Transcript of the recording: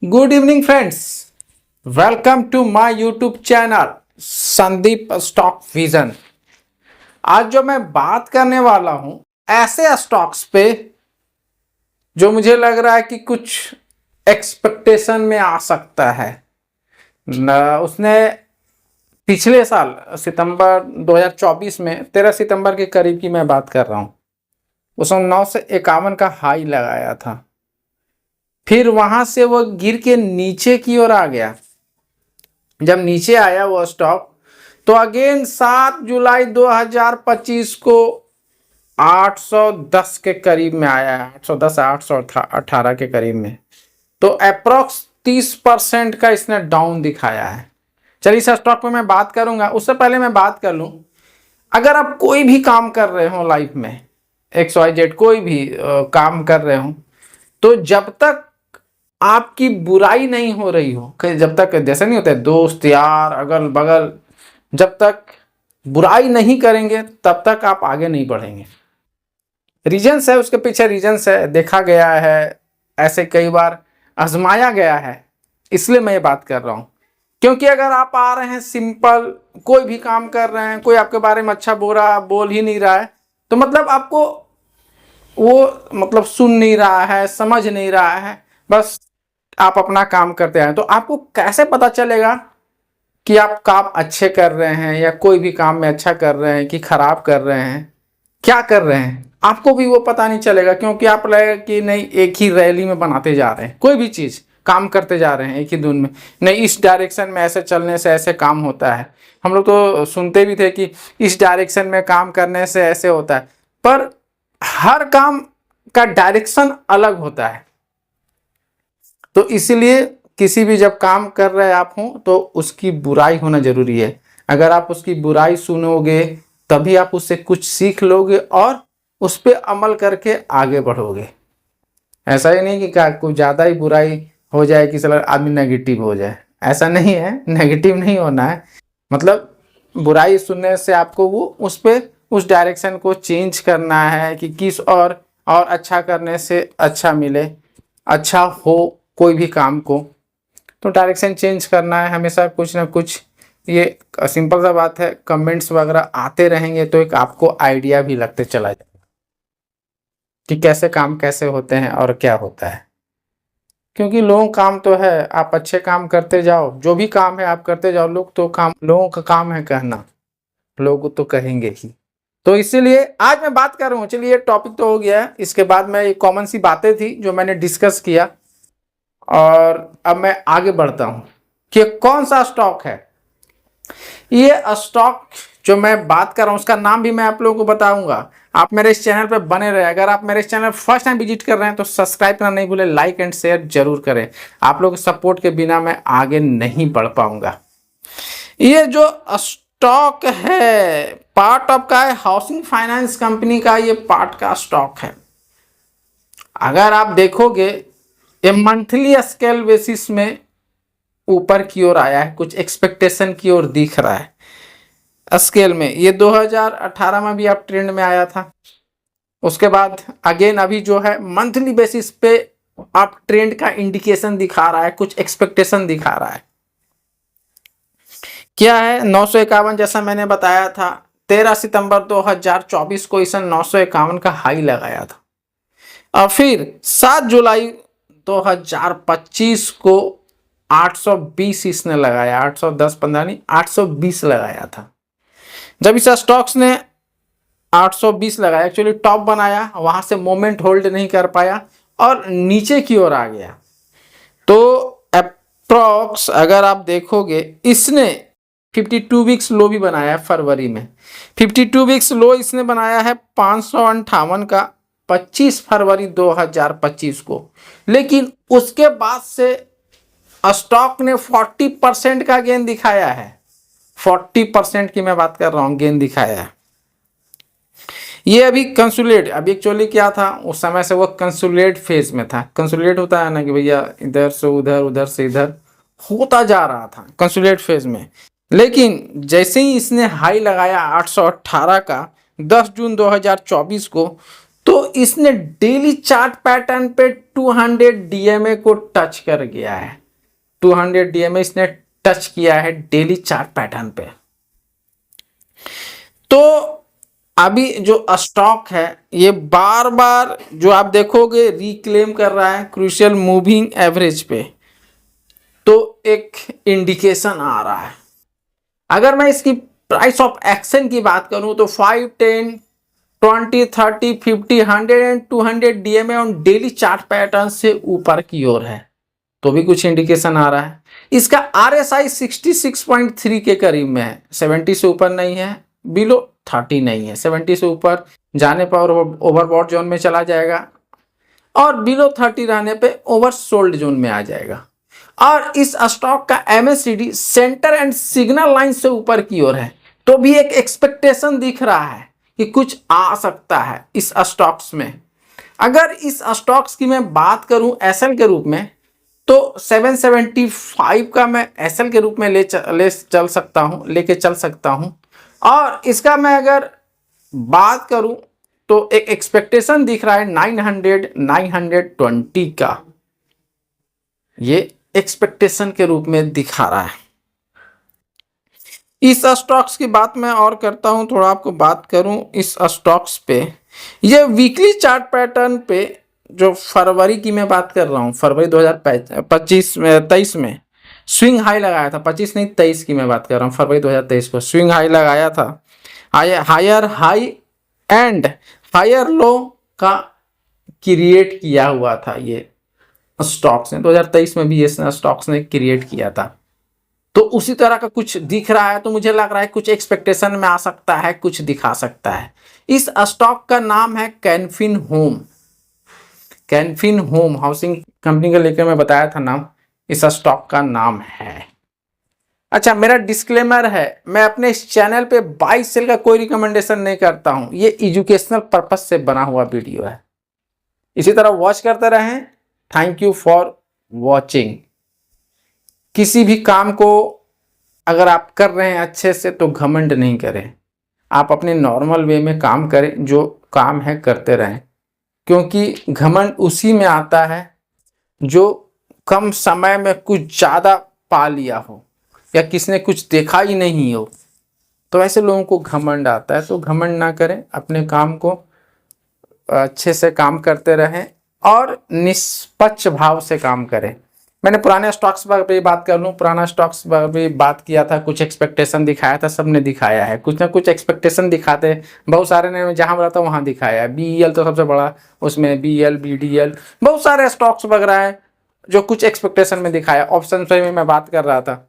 Good evening friends, welcome to my YouTube channel Sandeep stock vision. आज जो मैं बात करने वाला हूं ऐसे स्टॉक्स पे जो मुझे लग रहा है कि कुछ एक्सपेक्टेशन में आ सकता है। उसने पिछले साल सितंबर 2024 में 13 सितंबर के करीब की मैं बात कर रहा हूं, उसने 9 से 51 का हाई लगाया था। फिर वहां से वो गिर के नीचे की ओर आ गया। जब नीचे आया वो स्टॉक तो अगेन 7 जुलाई 2025 को 810 के करीब में आया है, 810 818 के करीब में। तो अप्रोक्स 30% का इसने डाउन दिखाया है। चलिए इस स्टॉक पे मैं बात करूंगा। उससे पहले मैं बात कर लूं, अगर आप कोई भी काम कर रहे हो लाइफ में, XYZ कोई भी काम कर रहे हो, तो जब तक आपकी बुराई नहीं हो रही हो, जब तक जैसे नहीं होता है दोस्त यार अगल बगल, जब तक बुराई नहीं करेंगे तब तक आप आगे नहीं बढ़ेंगे। रीजंस है, उसके पीछे रीजंस है, देखा गया है, ऐसे कई बार आजमाया गया है, इसलिए मैं ये बात कर रहा हूं। क्योंकि अगर आप आ रहे हैं सिंपल, कोई भी काम कर रहे हैं, कोई आपके बारे में अच्छा बुरा बोल ही नहीं रहा है, तो मतलब आपको वो मतलब सुन नहीं रहा है, समझ नहीं रहा है, बस आप अपना काम करते हैं। तो आपको कैसे पता चलेगा कि आप काम अच्छे कर रहे हैं या कोई भी काम में अच्छा कर रहे हैं कि खराब कर रहे हैं, क्या कर रहे हैं, आपको भी वो पता नहीं चलेगा। क्योंकि आप लगेगा कि नहीं एक ही रैली में बनाते जा रहे हैं, कोई भी चीज़ काम करते जा रहे हैं एक ही धुन में, नहीं इस डायरेक्शन में ऐसे चलने से ऐसे काम होता है। हम लोग तो सुनते भी थे कि इस डायरेक्शन में काम करने से ऐसे होता है, पर हर काम का डायरेक्शन अलग होता है। तो इसलिए किसी भी जब काम कर रहे आप हो तो उसकी बुराई होना जरूरी है। अगर आप उसकी बुराई सुनोगे तभी आप उससे कुछ सीख लोगे और उस पर अमल करके आगे बढ़ोगे। ऐसा ही नहीं कि कुछ ज़्यादा ही बुराई हो जाए कि चलो आदमी नेगेटिव हो जाए, ऐसा नहीं है, नेगेटिव नहीं होना है। मतलब बुराई सुनने से आपको वो उस डायरेक्शन को चेंज करना है कि किस और अच्छा करने से अच्छा मिले, अच्छा हो कोई भी काम को, तो डायरेक्शन चेंज करना है हमेशा कुछ ना कुछ। ये सिंपल सा बात है, कमेंट्स वगैरह आते रहेंगे तो एक आपको आइडिया भी लगते चला जाएगा कि कैसे काम कैसे होते हैं और क्या होता है। क्योंकि लोगों काम तो है, आप अच्छे काम करते जाओ, जो भी काम है आप करते जाओ। लोगों का काम है कहना, लोग तो कहेंगे ही। तो इसीलिए आज मैं बात कर रहा हूँ। चलिए टॉपिक तो हो गया है, इसके बाद में एक कॉमन सी बातें थी जो मैंने डिस्कस किया, और अब मैं आगे बढ़ता हूं कि कौन सा स्टॉक है। ये स्टॉक जो मैं बात कर रहा हूं उसका नाम भी मैं आप लोगों को बताऊंगा। आप मेरे इस चैनल पे बने रहे। अगर आप मेरे इस चैनल फर्स्ट टाइम विजिट कर रहे हैं तो सब्सक्राइब करना नहीं भूलें, लाइक एंड शेयर जरूर करें। आप लोगों के सपोर्ट के बिना मैं आगे नहीं बढ़ पाऊंगा। ये जो स्टॉक है पार्ट ऑफ का है हाउसिंग फाइनेंस कंपनी का, ये पार्ट का स्टॉक है। अगर आप देखोगे ये मंथली स्केल बेसिस में ऊपर की ओर आया है, कुछ एक्सपेक्टेशन की ओर दिख रहा है स्केल में। ये 2018 में भी आप ट्रेंड में आया था, उसके बाद अगेन अभी जो है मंथली बेसिस पे आप ट्रेंड का इंडिकेशन दिखा रहा है, कुछ एक्सपेक्टेशन दिखा रहा है। क्या है 951, जैसा मैंने बताया था 13 सितंबर 2024 को इसने 951 का हाई लगाया था, और फिर 7 जुलाई 2025 को 820 इसने लगाया, 810 15 नहीं 820 लगाया था। जब इस स्टॉक्स ने 820 लगाया, एक्चुअली टॉप बनाया, वहां से मोमेंट होल्ड नहीं कर पाया और नीचे की ओर आ गया। तो अप्रॉक्स अगर आप देखोगे इसने 52 वीक्स लो भी बनाया है फरवरी में। 52 वीक्स लो इसने बनाया है 558 का 25 फरवरी 2025 को। लेकिन उसके बाद से स्टॉक ने 40% का गेन दिखाया है। 40% की मैं बात कर रहा हूं, गेन दिखाया है। ये अभी कंसोलिडेट, अभी एक्चुअली क्या था उस समय से वो कंसोलिडेट फेज में था। कंसोलिडेट होता है ना कि भैया इधर से उधर, उधर से इधर होता जा रहा था कंसोलिडेट फेज में। लेकिन जैसे ही इसने हाई लगाया 818 का 10 जून 2024 को, तो इसने डेली चार्ट पैटर्न पे 200 डीएमए को टच कर गया है। 200 डीएमए इसने टच किया है डेली चार्ट पैटर्न पे। तो अभी जो स्टॉक है ये बार बार जो आप देखोगे रिक्लेम कर रहा है क्रूशियल मूविंग एवरेज पे, तो एक इंडिकेशन आ रहा है। अगर मैं इसकी प्राइस ऑफ एक्शन की बात करूं तो 5, 10, 20, 30, 50, 100 and 200 DMA on daily chart pattern से ऊपर की ओर है, तो भी कुछ इंडिकेशन आ रहा है। इसका आरएसआई 66.3 के करीब में है, 70 से ऊपर नहीं है, बिलो 30 नहीं है। 70 से ऊपर जाने पर ओवरबॉट जोन में चला जाएगा और बिलो 30 रहने पे ओवरसोल्ड जोन में आ जाएगा। और इस स्टॉक का MSCD centre and signal line से ऊपर की ओर है, तो भी एक एक्सपेक्टेशन दिख रहा है कि कुछ आ सकता है इस स्टॉक्स में। अगर इस स्टॉक्स की मैं बात करूं एसएल के रूप में, तो 775 का मैं एसएल के रूप में लेके चल सकता हूं। और इसका मैं अगर बात करूं तो एक एक्सपेक्टेशन दिख रहा है 900, 920 का, ये एक्सपेक्टेशन के रूप में दिखा रहा है। इस स्टॉक्स की बात मैं और करता हूं, थोड़ा आपको बात करूं इस स्टॉक्स पे। ये वीकली चार्ट पैटर्न पे जो फरवरी की मैं बात कर रहा हूं, फरवरी 2023 में स्विंग हाई लगाया था। 25 नहीं 23 की मैं बात कर रहा हूं, फरवरी 2023 को स्विंग हाई लगाया था। Higher high and higher low का क्रिएट किया हुआ था ये स्टॉक्स ने, 2023 में भी ये स्टॉक्स ने क्रिएट किया था। तो उसी तरह का कुछ दिख रहा है, तो मुझे लग रहा है कुछ एक्सपेक्टेशन में आ सकता है, कुछ दिखा सकता है। इस स्टॉक का नाम है Canfin home. Canfin home housing company का लेकर मैं बताया था नाम, इस स्टॉक का नाम है। अच्छा, मेरा डिस्क्लेमर है, मैं अपने इस चैनल पे बाई सेल का कोई रिकमेंडेशन नहीं करता हूं, ये एजुकेशनल पर्पस से बना हुआ वीडियो है। इसी तरह वॉच करते रहें। Thank you for watching. किसी भी काम को अगर आप कर रहे हैं अच्छे से तो घमंड नहीं करें, आप अपने नॉर्मल वे में काम करें, जो काम है करते रहें, क्योंकि घमंड उसी में आता है जो कम समय में कुछ ज़्यादा पा लिया हो या किसने कुछ देखा ही नहीं हो, तो ऐसे लोगों को घमंड आता है। तो घमंड ना करें, अपने काम को अच्छे से काम करते रहें और निष्पक्ष भाव से काम करें। मैंने पुराने स्टॉक्स पर भी बात कर लूँ, पुराना स्टॉक्स पर भी बात किया था, कुछ एक्सपेक्टेशन दिखाया था, सबने दिखाया है, कुछ ना कुछ एक्सपेक्टेशन दिखाते हैं। बहुत सारे ने जहाँ बोला था वहाँ दिखाया है। बीईएल तो सबसे बड़ा, उसमें बीएल, बीडीएल, बहुत सारे स्टॉक्स वगैरह हैं जो कुछ एक्सपेक्टेशन में दिखाया। ऑप्शन पे में मैं बात कर रहा था,